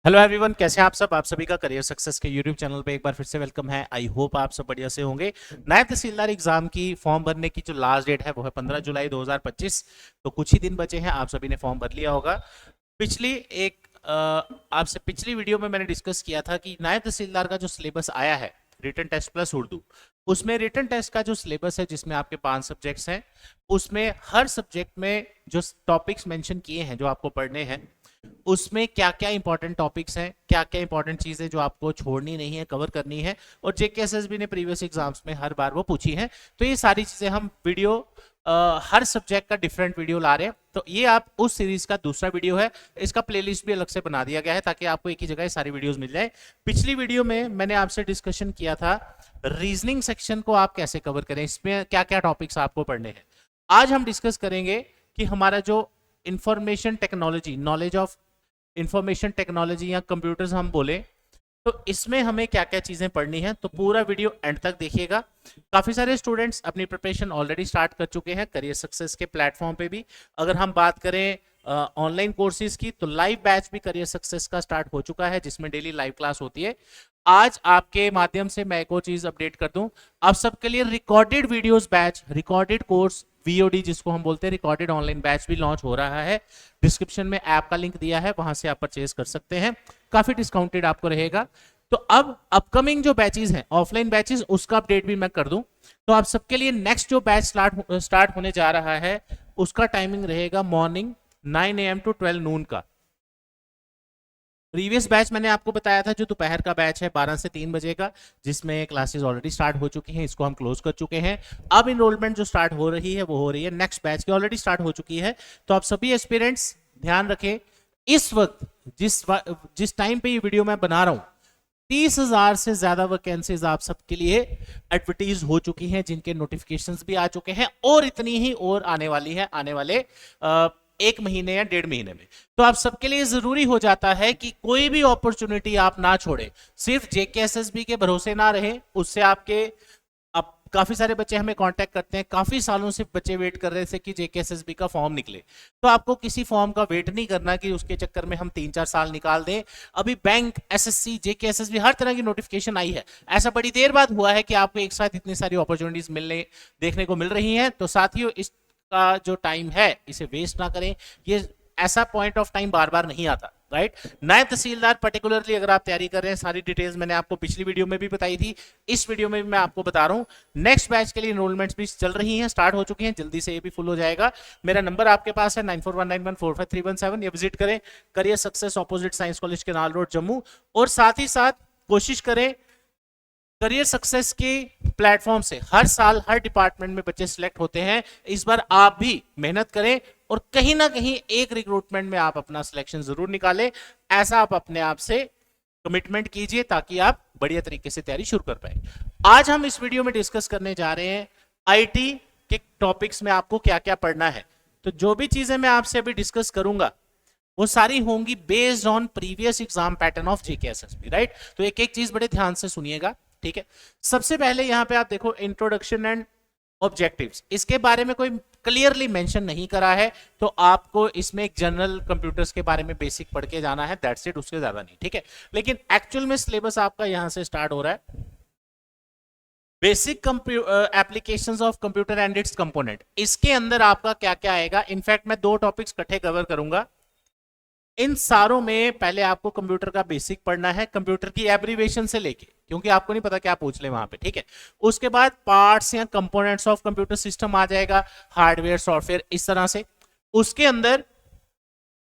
Hello everyone, कैसे हैं आप सब। आप सभी का करियर सक्सेस के यूट्यूब चैनल पे एक बार फिर से वेलकम है। आई होप आप सब बढ़िया से होंगे। नायब तहसीलदार एग्जाम की फॉर्म भरने की जो लास्ट डेट है वो है 15 जुलाई 2025। तो कुछ ही दिन बचे हैं, आप सभी ने फॉर्म भर लिया होगा। पिछली एक आपसे पिछली वीडियो में मैंने डिस्कस किया था कि नायब तहसीलदार का जो सिलेबस आया है रिटन टेस्ट प्लस उर्दू, उसमें रिटन टेस्ट का जो सिलेबस है जिसमें आपके 5 सब्जेक्ट्स हैं, उसमें हर सब्जेक्ट में जो टॉपिक्स मेंशन किए हैं जो आपको पढ़ने हैं, उसमें क्या क्या इंपॉर्टेंट टॉपिक्स हैं, क्या क्या इंपॉर्टेंट चीजें जो आपको छोड़नी नहीं है, कवर करनी है, और जेकेएसएसबी ने प्रीवियस एग्जाम्स में हर बार वो पूछी हैं। तो ये सारी चीजें हम वीडियो हर सब्जेक्ट का डिफरेंट वीडियो ला रहे हैं। तो ये आप उस सीरीज का दूसरा वीडियो है, इसका प्लेलिस्ट भी अलग से बना दिया गया है ताकि आपको एक ही जगह सारी वीडियोस मिल जाए। पिछली वीडियो में मैंने आपसे डिस्कशन किया था रीजनिंग सेक्शन को आप कैसे कवर करें, इसमें क्या क्या टॉपिक्स आपको पढ़ने हैं। आज हम डिस्कस करेंगे कि हमारा जो information technology, knowledge of information technology या कंप्यूटर्स हम बोले, तो इसमें हमें क्या क्या चीजें पढ़नी है। तो पूरा वीडियो एंड तक देखिएगा। काफी सारे स्टूडेंट्स अपनी प्रिपरेशन ऑलरेडी स्टार्ट कर चुके हैं करियर सक्सेस के प्लेटफॉर्म पे भी। अगर हम बात करें ऑनलाइन कोर्सेज की, तो लाइव बैच भी करियर सक्सेस का स्टार्ट हो चुका है जिसमें डेली लाइव क्लास होती है। आज आपके माध्यम से मैं एक और चीज अपडेट कर दूं, आप सबके लिए recorded videos batch, recorded course VOD जिसको हम बोलते हैं, रिकॉर्डेड ऑनलाइन बैच भी लॉन्च हो रहा है। डिस्क्रिप्शन में ऐप का लिंक दिया है, वहां से आप परचेज कर सकते हैं, काफी डिस्काउंटेड आपको रहेगा। तो अब अपकमिंग जो बैचेस हैं, ऑफलाइन बैचेस, उसका अपडेट भी मैं कर दूं। तो आप सबके लिए नेक्स्ट जो बैच स्टार्ट होने जा रहा है उसका टाइमिंग रहेगा मॉर्निंग 9 AM टू 12 नून का। प्रीवियस बैच मैंने आपको बताया था जो दोपहर का बैच है 12 से 3 बजे का, जिसमें क्लासेस ऑलरेडी स्टार्ट हो चुकी हैं, इसको हम क्लोज कर चुके हैं। अब इनरोलमेंट जो स्टार्ट हो रही है वो हो रही है नेक्स्ट बैच की, ऑलरेडी स्टार्ट हो चुकी है। तो आप सभी एस्पिरेंट्स ध्यान रखें, इस वक्त जिस टाइम पे ये वीडियो मैं बना रहा हूं, 30,000 से ज्यादा वैकेंसीज आप सबके लिए एडवर्टीज हो चुकी हैं, जिनके नोटिफिकेशंस भी आ चुके हैं, और इतनी ही और आने वाली है आने वाले एक महीने या 1.5 महीने में। तो आप सबके लिए जरूरी हो जाता है कि कोई भी अपॉर्चुनिटी आप ना छोड़े, सिर्फ जेकेएसएसबी के भरोसे ना रहे। उससे आपके अब काफी सारे बच्चे हमें कांटेक्ट करते हैं, काफी सालों से बच्चे वेट कर रहे थे कि जेकेएसएसबी का फॉर्म निकले। तो आपको किसी फॉर्म का वेट नहीं करना कि उसके चक्कर में हम 3-4 साल निकाल दें। अभी बैंक, एसएससी, जेकेएसएसबी, हर तरह की नोटिफिकेशन आई है। ऐसा बड़ी देर बाद हुआ है कि आपको एक साथ इतनी सारी अपॉर्चुनिटीज मिलने देखने को मिल रही हैं। तो साथियों, इस का जो टाइम है इसे वेस्ट ना करें। ये ऐसा पॉइंट ऑफ टाइम बार बार नहीं आता, राइट। नायब तहसीलदार पर्टिकुलरली अगर आप तैयारी कर रहे हैं, सारी डिटेल्स मैंने आपको पिछली वीडियो में भी बताई थी, इस वीडियो में भी मैं आपको बता रहा हूं। नेक्स्ट बैच के लिए एनरोलमेंट्स भी चल रही हैं, स्टार्ट हो चुकी हैं, जल्दी से ये भी फुल हो जाएगा। मेरा नंबर आपके पास है 9419145317। ये विजिट करें, career success opposite science college canal road Jammu. और साथ ही साथ कोशिश करें, करियर सक्सेस के प्लेटफॉर्म से हर साल हर डिपार्टमेंट में बच्चे सिलेक्ट होते हैं। इस बार आप भी मेहनत करें और कहीं ना कहीं एक रिक्रूटमेंट में आप अपना सिलेक्शन जरूर निकालें। ऐसा आप अपने आप से कमिटमेंट कीजिए ताकि आप बढ़िया तरीके से तैयारी शुरू कर पाए। आज हम इस वीडियो में डिस्कस करने जा रहे हैं आईटी के टॉपिक्स में आपको क्या क्या पढ़ना है। तो जो भी चीजें मैं आपसे अभी डिस्कस करूंगा वो सारी होंगी based on previous exam pattern of JKSSB, right. तो एक एक चीज बड़े ध्यान से सुनिएगा, ठीक है। सबसे पहले यहां पे आप देखो इंट्रोडक्शन एंड ऑब्जेक्टिव्स, इसके बारे में कोई क्लियरली मेंशन नहीं करा है। तो आपको इसमें एक जनरल कंप्यूटर्स के बारे में बेसिक पढ़ के जाना है, दैट्स इट, उससे ज्यादा नहीं, ठीक है। लेकिन एक्चुअल में सिलेबस आपका यहां से स्टार्ट हो रहा है basic applications of computer and it's component. इसके अंदर आपका क्या क्या आएगा, इनफैक्ट मैं 2 टॉपिक्स इकट्ठे कवर करूंगा। इन सारों में पहले आपको कंप्यूटर का बेसिक पढ़ना है, कंप्यूटर की एब्रीवेशन से लेके, क्योंकि आपको नहीं पता क्या पूछ ले वहां पे, ठीक है। उसके बाद पार्ट्स या कंपोनेंट्स ऑफ कंप्यूटर सिस्टम आ जाएगा, हार्डवेयर, सॉफ्टवेयर, इस तरह से। उसके अंदर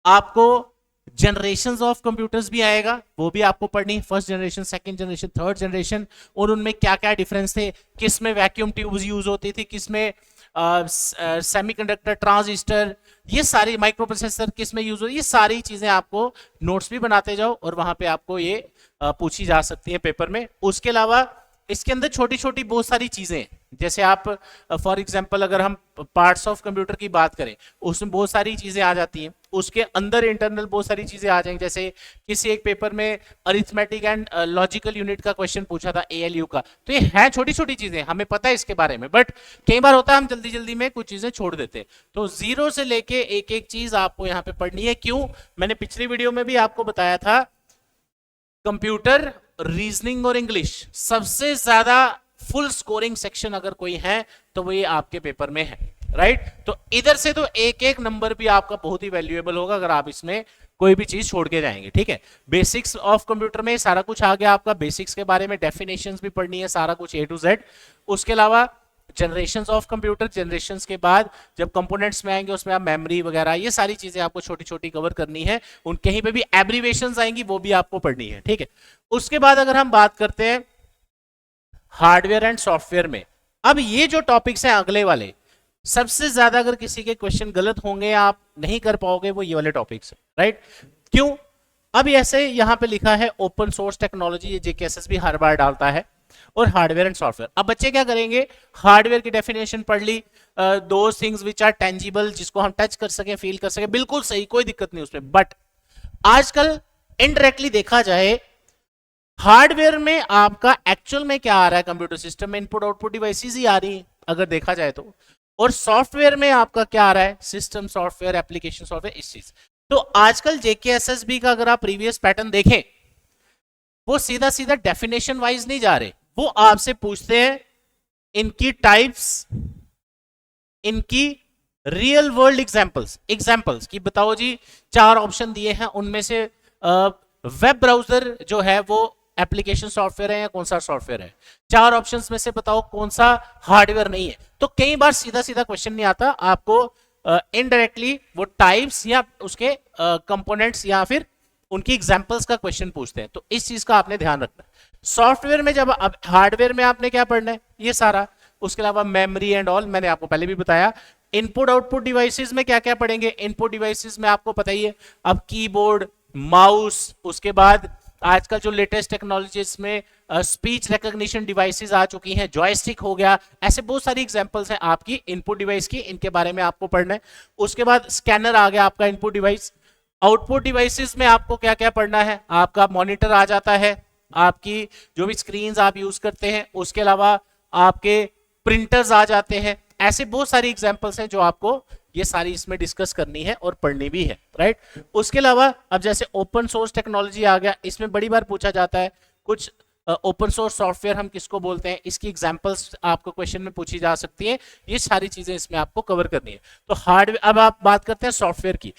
आपको जनरेशंस ऑफ कंप्यूटर्स भी आएगा, वो भी आपको पढ़नी है, first generation, second generation, third generation, और उनमें क्या क्या डिफरेंस थे, किस में वैक्यूम ट्यूब्स यूज होती थी, किस में सेमीकंडक्टर, ट्रांजिस्टर, ये सारी माइक्रो प्रोसेसर किस में यूज हो, ये सारी चीजें आपको नोट्स भी बनाते जाओ और वहां पे आपको ये पूछी जा सकती है पेपर में। उसके अलावा इसके अंदर छोटी छोटी बहुत सारी चीजें, जैसे आप फॉर एग्जांपल अगर हम पार्ट्स ऑफ कंप्यूटर की बात करें, उसमें बहुत सारी चीजें आ जाती हैं। उसके अंदर इंटरनल बहुत सारी चीजें आ जाएंगी, जैसे किसी एक पेपर में अरिथमेटिक एंड लॉजिकल यूनिट का क्वेश्चन पूछा था, एएलयू का। तो ये है छोटी छोटी चीजें, हमें पता है इसके बारे में, बट कई बार होता है हम जल्दी जल्दी में कुछ चीजें छोड़ देते हैं। तो जीरो से लेके एक एक चीज आपको यहाँ पे पढ़नी है। क्यों? मैंने पिछली वीडियो में भी आपको बताया था कंप्यूटर, रीजनिंग और इंग्लिश सबसे ज्यादा फुल स्कोरिंग सेक्शन अगर कोई है तो वो ये आपके पेपर में है, राइट। तो इधर से तो एक एक नंबर भी आपका बहुत ही वैल्यूएबल होगा अगर आप इसमें कोई भी चीज छोड़ के जाएंगे, ठीक है। बेसिक्स ऑफ कंप्यूटर में सारा कुछ आ गया आपका, बेसिक्स के बारे में डेफिनेशंस भी पढ़नी है, सारा कुछ A to Z। उसके अलावा जनरेशंस ऑफ कंप्यूटर, जनरेशंस के बाद जब कंपोनेंट्स में आएंगे उसमें आप मेमोरी वगैरह ये सारी चीजें आपको छोटी छोटी कवर करनी है, उन कहीं पे भी एब्रीवेशंस आएंगी वो भी आपको पढ़नी है, ठीक है। उसके बाद अगर हम बात करते हैं हार्डवेयर एंड सॉफ्टवेयर में, अब ये जो टॉपिक्स हैं अगले वाले, सबसे ज्यादा अगर किसी के क्वेश्चन गलत होंगे आप नहीं कर पाओगे वो ये वाले टॉपिक्स, राइट। क्यों? अब ऐसे यहां पे लिखा है ओपन सोर्स टेक्नोलॉजी, ये जेकेएसएस भी हर बार डालता है, और हार्डवेयर एंड सॉफ्टवेयर। अब बच्चे क्या करेंगे, हार्डवेयर की डेफिनेशन पढ़ ली, दो थिंग्स विच आर टेंजिबल, जिसको हम टच कर सके, फील कर सके, बिल्कुल सही, कोई दिक्कत नहीं उसमें। बट आजकल इनडायरेक्टली देखा जाए हार्डवेयर में आपका एक्चुअल में क्या आ रहा है, कंप्यूटर सिस्टम में इनपुट आउटपुट डिवाइसेस ही आ रही है अगर देखा जाए तो, और सॉफ्टवेयर में आपका क्या आ रहा है, सिस्टम सॉफ्टवेयर, एप्लीकेशन सॉफ्टवेयर, इस चीज। तो आजकल जेकेएसएसबी का अगर आप प्रीवियस पैटर्न देखें, वो सीधा सीधा डेफिनेशन वाइज नहीं जा रहे, वो आपसे पूछते हैं इनकी टाइप्स, इनकी रियल वर्ल्ड एग्जांपल्स की बताओ जी। 4 ऑप्शन दिए हैं, उनमें से वेब ब्राउजर जो है वो एप्लीकेशन सॉफ्टवेयर है या कौन सा सॉफ्टवेयर है, 4 ऑप्शंस में से बताओ कौन सा हार्डवेयर नहीं है। तो कई बार सीधा सीधा क्वेश्चन नहीं आता, आपको इनडायरेक्टली वो टाइप्स या उसके कंपोनेंट्स या फिर उनकी एग्जांपल्स का क्वेश्चन पूछते हैं, तो इस चीज का आपने ध्यान रखना है। सॉफ्टवेयर में जब अब हार्डवेयर में आपने क्या पढ़ना है ये सारा, उसके अलावा मेमोरी एंड ऑल मैंने आपको पहले भी बताया। इनपुट आउटपुट डिवाइसेस में क्या क्या पढ़ेंगे, इनपुट डिवाइसेस में आपको पता ही है, अब कीबोर्ड, माउस, उसके बाद आजकल जो लेटेस्ट टेक्नोलॉजीज में स्पीच रिकॉग्निशन डिवाइसेस आ चुकी हैं, जॉयस्टिक हो गया, ऐसे बहुत सारी एग्जांपल्स हैं आपकी इनपुट डिवाइस की, इनके बारे में आपको पढ़ना है। उसके बाद स्कैनर आ गया आपका इनपुट डिवाइस। आउटपुट डिवाइसेस में आपको क्या क्या पढ़ना है, आपका मॉनिटर आ जाता है, आपकी जो भी स्क्रीन आप यूज करते हैं, उसके अलावा आपके प्रिंटर्स आ जाते हैं, ऐसे बहुत सारी एग्जांपल्स हैं जो आपको ये सारी इसमें डिस्कस करनी है और पढ़नी भी है, राइट। उसके अलावा अब जैसे ओपन सोर्स टेक्नोलॉजी आ गया, इसमें बड़ी बार पूछा जाता है कुछ ओपन सोर्स सॉफ्टवेयर हम किसको बोलते हैं, इसकी एग्जांपल्स आपको क्वेश्चन में पूछी जा सकती है, ये सारी चीजें इसमें आपको कवर करनी है। तो हार्डवेयर, अब आप बात करते हैं सॉफ्टवेयर की।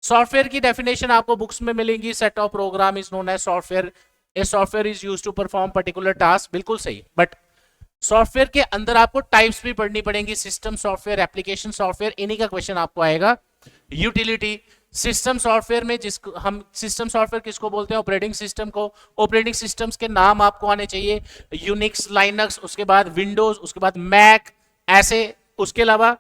सॉफ्टवेयर की डेफिनेशन आपको बुक्स में मिलेंगी, set of program is known as software, a software is used to perform particular task, बिल्कुल सही। बट सॉफ्टवेयर के अंदर आपको टाइप्स भी पढ़नी पड़ेंगी, सिस्टम सॉफ्टवेयर, एप्लीकेशन सॉफ्टवेयर, इन्हीं का क्वेश्चन आपको आएगा। यूटिलिटी, सिस्टम सॉफ्टवेयर में जिसको हम सिस्टम सॉफ्टवेयर किसको बोलते हैं, ऑपरेटिंग सिस्टम को, ऑपरेटिंग सिस्टम्स के नाम आपको आने चाहिए, यूनिक्स, लाइनक्स, उसके बाद विंडोज, उसके बाद मैक, ऐसे। उसके अलावा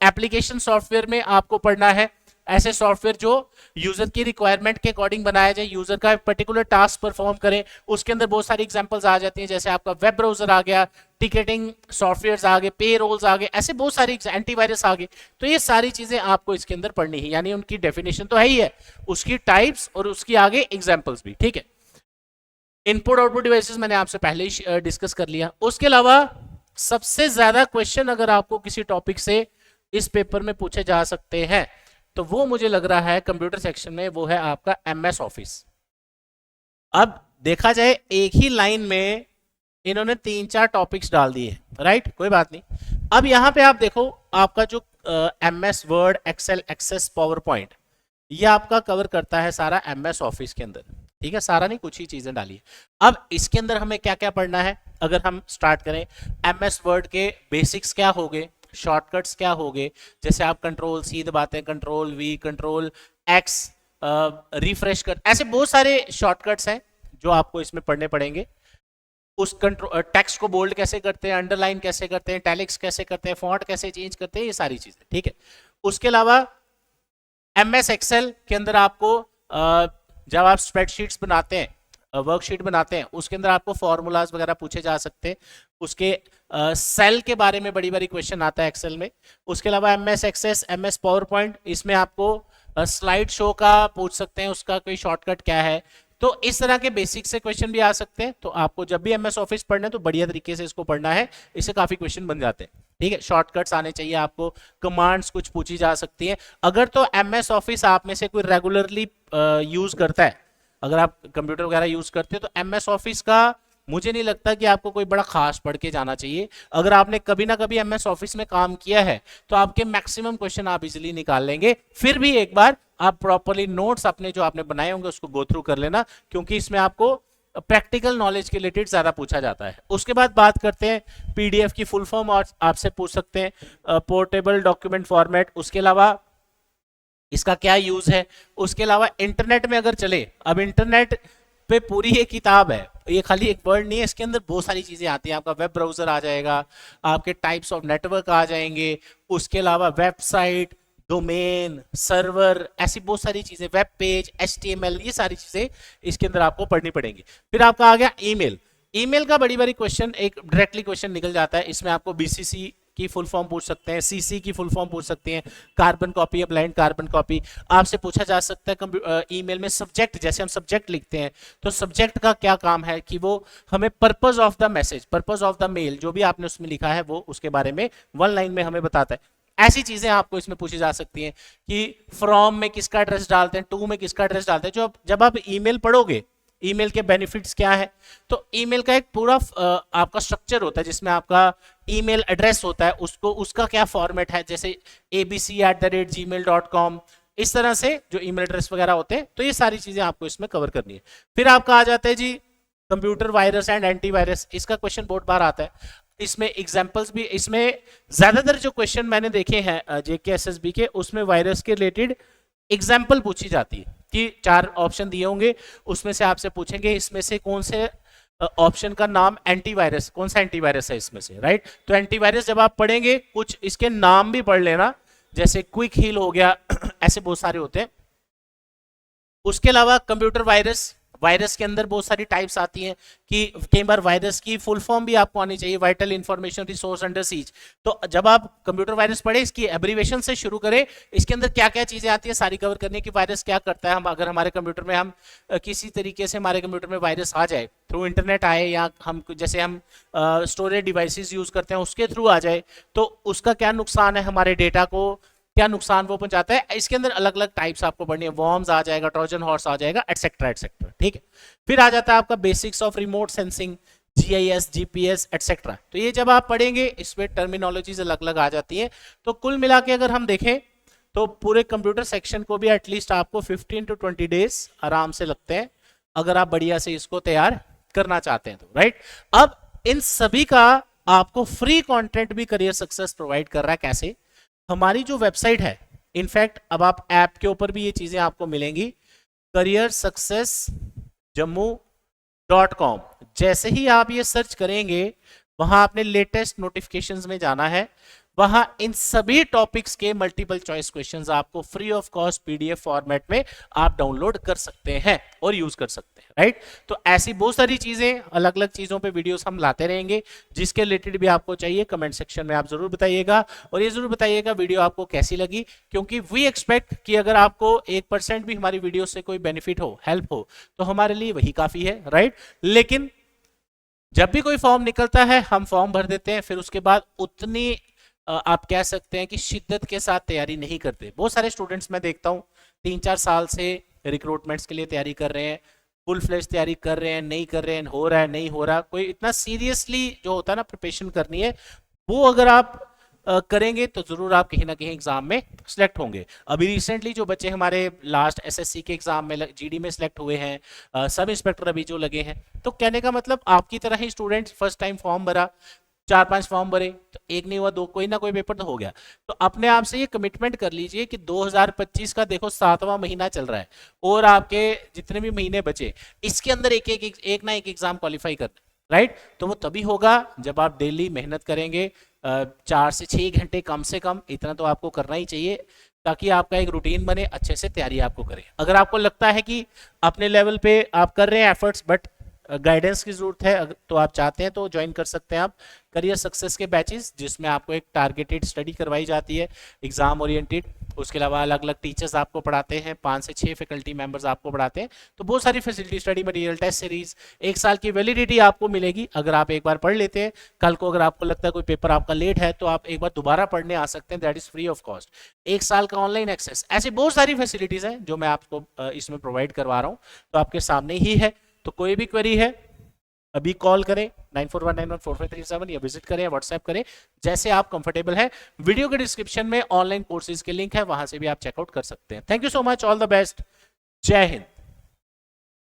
एप्लीकेशन सॉफ्टवेयर में आपको पढ़ना है ऐसे सॉफ्टवेयर जो यूजर की रिक्वायरमेंट के अकॉर्डिंग बनाया जाए, यूजर का पर्टिकुलर टास्क परफॉर्म करें। उसके अंदर बहुत सारी एग्जांपल्स आ जाती हैं, जैसे आपका वेब ब्राउजर आ गया, टिकटिंग सॉफ्टवेयर आ गए, पे रोल्स आ गए, ऐसे बहुत सारी एंटीवायरस आ गए। तो ये सारी चीजें आपको इसके अंदर पढ़नी है, यानी उनकी डेफिनेशन तो है ही है, उसकी टाइप्स और उसकी आगे एग्जाम्पल्स भी, ठीक है। इनपुट आउटपुट डिवाइसेस मैंने आपसे पहले ही डिस्कस कर लिया। उसके अलावा सबसे ज्यादा क्वेश्चन अगर आपको किसी टॉपिक से इस पेपर में पूछे जा सकते हैं तो वो मुझे लग रहा है कंप्यूटर सेक्शन में वो है आपका एमएस ऑफिस। अब देखा जाए एक ही लाइन में इन्होंने 3-4 टॉपिक्स डाल दिए, राइट, कोई बात नहीं। अब यहां पे आप देखो आपका जो MS Word, Excel, Access, PowerPoint, ये आपका कवर करता है सारा एमएस ऑफिस के अंदर, ठीक है, सारा नहीं, कुछ ही चीजें डाली। अब इसके अंदर हमें क्या क्या पढ़ना है, अगर हम स्टार्ट करें, एमएस वर्ड के बेसिक्स क्या हो गए, शॉर्टकट्स क्या हो गए, जैसे आप कंट्रोल सी दबाते हैं, control we, control x, refresh कर, ऐसे बहुत सारे शॉर्टकट्स हैं जो आपको इसमें पढ़ने पड़ेंगे। उस कंट्रोल टेक्स्ट को बोल्ड कैसे करते हैं, अंडरलाइन कैसे करते हैं, टैलिक्स कैसे करते हैं, फॉन्ट कैसे चेंज करते हैं, ये सारी चीजें, ठीक है। उसके अलावा एमएस एक्सेल के अंदर आपको जब आप स्प्रेडशीट्स बनाते हैं, वर्कशीट बनाते हैं, उसके अंदर आपको फॉर्मूलाज वगैरह पूछे जा सकते हैं, उसके सेल के बारे में बड़ी बड़ी क्वेश्चन आता है एक्सेल में। उसके अलावा MS Access, MS PowerPoint, इसमें आपको स्लाइड शो का पूछ सकते हैं, उसका कोई शॉर्टकट क्या है। तो इस तरह के बेसिक से क्वेश्चन भी आ सकते हैं। तो आपको जब भी एमएस ऑफिस पढ़ना है तो बढ़िया तरीके से इसको पढ़ना है, इससे काफी क्वेश्चन बन जाते हैं, ठीक है। शॉर्टकट्स आने चाहिए आपको, कमांड्स कुछ पूछी जा सकती है। अगर तो एमएस ऑफिस आप में से कोई रेगुलरली यूज करता है, अगर आप कंप्यूटर वगैरह यूज करते हो तो एमएस ऑफिस का मुझे नहीं लगता कि आपको कोई बड़ा खास पढ़ के जाना चाहिए। अगर आपने कभी ना कभी एमएस ऑफिस में काम किया है तो आपके मैक्सिमम क्वेश्चन आप इजीली निकाल लेंगे। फिर भी एक बार आप प्रॉपरली नोट्स अपने जो आपने बनाए होंगे उसको गो थ्रू कर लेना, क्योंकि इसमें आपको प्रैक्टिकल नॉलेज के रिलेटेड ज्यादा पूछा जाता है। उसके बाद बात करते हैं पीडीएफ की फुल फॉर्म, और आपसे पूछ सकते हैं पोर्टेबल डॉक्यूमेंट फॉर्मेट, उसके अलावा इसका क्या यूज है, उसके अलावा इंटरनेट में अगर चले, अब इंटरनेट पे पूरी एक किताब है, ये खाली एक वर्ड नहीं है, इसके अंदर बहुत सारी चीजें आती हैं। आपका वेब ब्राउजर आ जाएगा, आपके टाइप्स ऑफ नेटवर्क आ जाएंगे, उसके अलावा वेबसाइट, डोमेन, सर्वर, ऐसी बहुत सारी चीजें, वेब पेज, एचटीएमएल, ये सारी चीजें इसके अंदर आपको पढ़नी पड़ेंगी। फिर आपका आ गया ईमेल। ईमेल का बड़ी बड़ी क्वेश्चन एक डायरेक्टली क्वेश्चन निकल जाता है, इसमें आपको बीसीसी की फुल फॉर्म पूछ सकते हैं, सीसी की फुल फॉर्म पूछ सकते हैं, कार्बन कॉपी या ब्लाइंड कार्बन कॉपी। आपसे पूछा जा सकता है ईमेल में सब्जेक्ट, जैसे हम सब्जेक्ट लिखते हैं तो सब्जेक्ट का क्या काम है, कि वो हमें purpose of the message, purpose of the mail, जो भी आपने उसमें लिखा है वो उसके बारे में वन लाइन में हमें बताता है। ऐसी चीजें आपको इसमें पूछी जा सकती हैं कि फ्रॉम में किसका एड्रेस डालते हैं, टू में किसका एड्रेस डालते हैं। जो जब आप ईमेल पढ़ोगे, ईमेल के बेनिफिट्स क्या है, तो ईमेल का एक पूरा आपका स्ट्रक्चर होता है जिसमें आपका ईमेल एड्रेस होता है, उसको उसका क्या फॉर्मेट है, जैसे abc@gmail.com, इस तरह से जो ईमेल एड्रेस वगैरह होते हैं। तो ये सारी चीजें आपको इसमें कवर करनी है। फिर आपका आ जाता है जी कंप्यूटर वायरस एंड एंटीवायरस। इसका क्वेश्चन बहुत बार आता है, इसमें एग्जांपल्स भी, इसमें ज्यादातर जो क्वेश्चन मैंने देखे हैं जेके एसएसबी के, उसमें वायरस के रिलेटेड एग्जाम्पल पूछी जाती है कि 4 ऑप्शन दिए होंगे, उसमें से आपसे पूछेंगे इसमें से कौन से ऑप्शन का नाम एंटीवायरस, कौन सा एंटीवायरस है इसमें से, राइट। तो एंटीवायरस जब आप पढ़ेंगे, कुछ इसके नाम भी पढ़ लेना, जैसे क्विक हील हो गया ऐसे बहुत सारे होते हैं। उसके अलावा कंप्यूटर वायरस, वायरस के अंदर बहुत सारी टाइप्स आती हैं कि कई बार वायरस की फुल फॉर्म भी आपको आनी चाहिए, vital information resource under seize. तो जब आप कंप्यूटर वायरस पढ़े, इसकी एब्रीवेशन से शुरू करें, इसके अंदर क्या क्या चीजें आती है सारी कवर करने की, वायरस क्या करता है। हम अगर हमारे कंप्यूटर में हम किसी तरीके से हमारे कंप्यूटर में वायरस आ जाए, थ्रू इंटरनेट आए, या हम जैसे हम स्टोरेज डिवाइसेस यूज करते हैं उसके थ्रू आ जाए, तो उसका क्या नुकसान है, हमारे डेटा को क्या नुकसान वो पहुंचाता है। इसके अंदर अलग अलग टाइप्स आपको पढ़नी है, वॉर्म्स आ जाएगा, ट्रोजन हॉर्स आ जाएगा, एटसेट्रा एटसेट्रा, ठीक है। फिर आ जाता है आपका basics of remote sensing, GIS, GPS etcetera. तो ये जब आप पढ़ेंगे इसमें टर्मिनोलॉजीज अलग अलग आ जाती है। तो कुल मिला के अगर हम देखें तो पूरे कंप्यूटर सेक्शन को भी एटलीस्ट आपको 15 to 20 डेज आराम से लगते हैं, अगर आप बढ़िया से इसको तैयार करना चाहते हैं तो, राइट। अब इन सभी का आपको फ्री कंटेंट भी करियर सक्सेस प्रोवाइड कर रहा है। कैसे? हमारी जो वेबसाइट है, इनफैक्ट अब आप ऐप के ऊपर भी ये चीजें आपको मिलेंगी, करियर सक्सेस jammu.com। जैसे ही आप ये सर्च करेंगे, वहां आपने लेटेस्ट नोटिफिकेशंस में जाना है, वहां इन सभी टॉपिक्स के मल्टीपल चॉइस क्वेश्चंस आपको free of cost PDF format में आप डाउनलोड कर सकते हैं और यूज कर सकते हैं, राइट। तो ऐसी बहुत सारी चीजें, अलग अलग चीजों पे वीडियोस हम लाते रहेंगे, जिसके रिलेटेड भी आपको चाहिए कमेंट सेक्शन में आप जरूर बताइएगा। और ये जरूर बताइएगा वीडियो आपको कैसी लगी, क्योंकि वी एक्सपेक्ट कि अगर आपको 1% भी हमारी वीडियो से कोई बेनिफिट हो, हेल्प हो, तो हमारे लिए वही काफी है, राइट। लेकिन जब भी कोई फॉर्म निकलता है, हम फॉर्म भर देते हैं, फिर उसके बाद उतनी आप कह सकते हैं कि शिद्दत के साथ तैयारी नहीं करते। बहुत सारे स्टूडेंट्स मैं देखता हूँ 3-4 साल से रिक्रूटमेंट्स के लिए तैयारी कर रहे हैं, फुल फ्लेज तैयारी कर रहे हैं, नहीं कर रहे हैं, हो रहा है नहीं हो रहा, कोई इतना सीरियसली जो होता है ना प्रिपरेशन करनी है, वो अगर आप करेंगे तो जरूर आप कहीं ना कहीं एग्जाम में सिलेक्ट होंगे। अभी रिसेंटली जो बच्चे हमारे लास्ट एसएससी के एग्जाम में जीडी में सिलेक्ट हुए हैं, सब इंस्पेक्टर अभी जो लगे हैं, तो कहने का मतलब आपकी तरह ही स्टूडेंट फर्स्ट टाइम फॉर्म भरा, 4-5 फॉर्म भरे, तो एक नहीं हुआ, 2 कोई ना कोई पेपर तो हो गया। तो अपने आप से ये कमिटमेंट कर लीजिए कि 2025 का देखो 7वां महीना चल रहा है, और आपके जितने भी महीने बचे, इसके अंदर एक ना एक एग्जाम क्वालिफाई करना, राइट। तो वो तभी होगा जब आप डेली मेहनत करेंगे, 4 से 6 घंटे कम से कम, इतना तो आपको करना ही चाहिए, ताकि आपका एक रूटीन बने, अच्छे से तैयारी आपको करें। अगर आपको लगता है कि अपने लेवल पे आप कर रहे हैं एफर्ट्स, बट गाइडेंस की जरूरत है तो आप चाहते हैं तो ज्वाइन कर सकते हैं आप करियर सक्सेस के बैचेस, जिसमें आपको एक टारगेटेड स्टडी करवाई जाती है एग्जाम ओरिएंटेड। उसके अलावा अलग अलग टीचर्स आपको पढ़ाते हैं, 5 से 6 फैकल्टी मेंबर्स आपको पढ़ाते हैं। तो बहुत सारी facility, study material, test series, 1 साल की वैलिडिटी आपको मिलेगी अगर आप एक बार पढ़ लेते हैं। कल को अगर आपको लगता है कोई पेपर आपका लेट है तो आप एक बार दोबारा पढ़ने आ सकते हैं, that is free of cost. 1 साल का ऑनलाइन एक्सेस, ऐसी बहुत सारी फैसिलिटीज हैं जो मैं आपको इसमें प्रोवाइड करवा रहा हूँ, तो आपके सामने ही है। तो कोई भी क्वेरी है अभी कॉल करें 9419145337 या विजिट करें, व्हाट्सएप करें, जैसे आप कंफर्टेबल है। वीडियो के डिस्क्रिप्शन में ऑनलाइन कोर्सेज के लिंक है, वहां से भी आप चेकआउट कर सकते हैं। Thank you so much, all the best, जय हिंद।